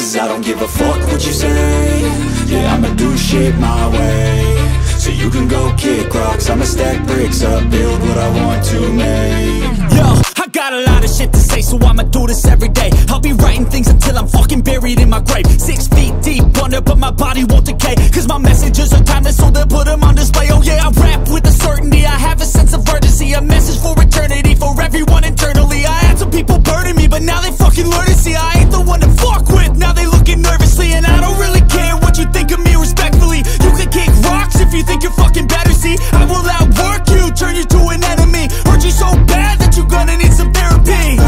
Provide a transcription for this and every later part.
Cause I don't give a fuck what you say. Yeah, I'ma do shit my way. So you can go kick rocks, I'ma stack bricks up, build what I want to make. Yo, I got a lot of shit to say, so I'ma do this every day. I'll be writing things until I'm fucking buried in my grave. 6 feet deep under, but my body won't decay. Cause my messages are timeless, so they'll put them on display. Oh yeah, I rap with a certainty, I have a sense of urgency. A message for eternity, for everyone internally. I had some people burning me, but now they fucking learn to see I ain't the one to fuck with, now they looking nervously. And I don't really care what you think of me, respectfully. You can kick rocks if you think you're fucking better, see. I will outwork you, turn you to an enemy. Hurt you so bad that you're gonna need some therapy.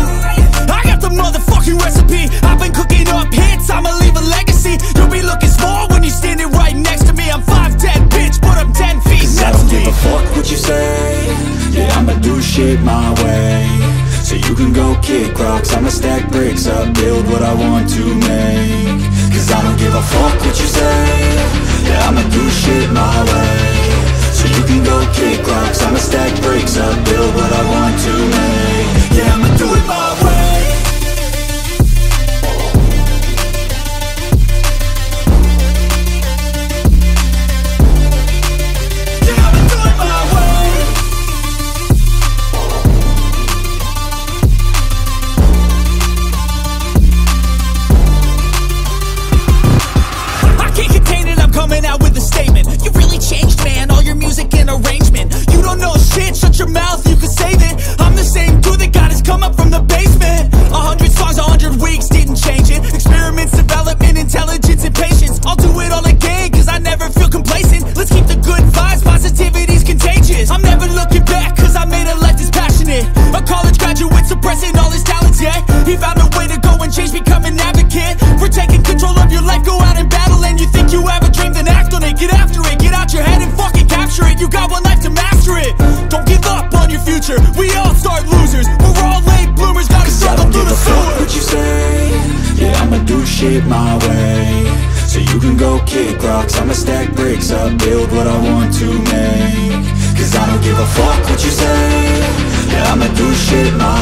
I got the motherfucking recipe, I've been cooking up hits, I'ma leave a legacy. You'll be looking small when you're standing right next to me. I'm 5'10", bitch, but I'm 10 feet next to me. I don't give a fuck what you say. Yeah, I'ma do shit my way. So you can go kick rocks, I'ma stack bricks up, build what I want to make. Cause I don't give a fuck what you say. Yeah, I'ma do shit my way. So you can go kick rocks, I'ma stack bricks up, build what I want to make. Yeah, I'ma do it my way. Shut your mouth, you can save it. I'm the same dude that got his come up from the basement. 100 songs, 100 weeks, didn't change it. Experiments, development, intelligence, and patience. I'll do it all again, cause I never feel complacent. Let's keep the good vibes, positivity's contagious. I'm never looking back, cause I made a life that's passionate. A college graduate suppressing all his talents, yeah. He found a way to go and change, become an advocate. For taking control of your life, go out and battle. And you think you have a dream, then act on it. Get after it, get out your head and fucking capture it. You got one life to master it. Don't give up on your future, we all start losers. We're all late bloomers, gotta struggle through the sewer. I don't give a fuck what you say. Yeah, I'ma do shit my way. So you can go kick rocks, I'ma stack bricks up, build what I want to make. Cause I don't give a fuck what you say. Yeah, I'ma do shit my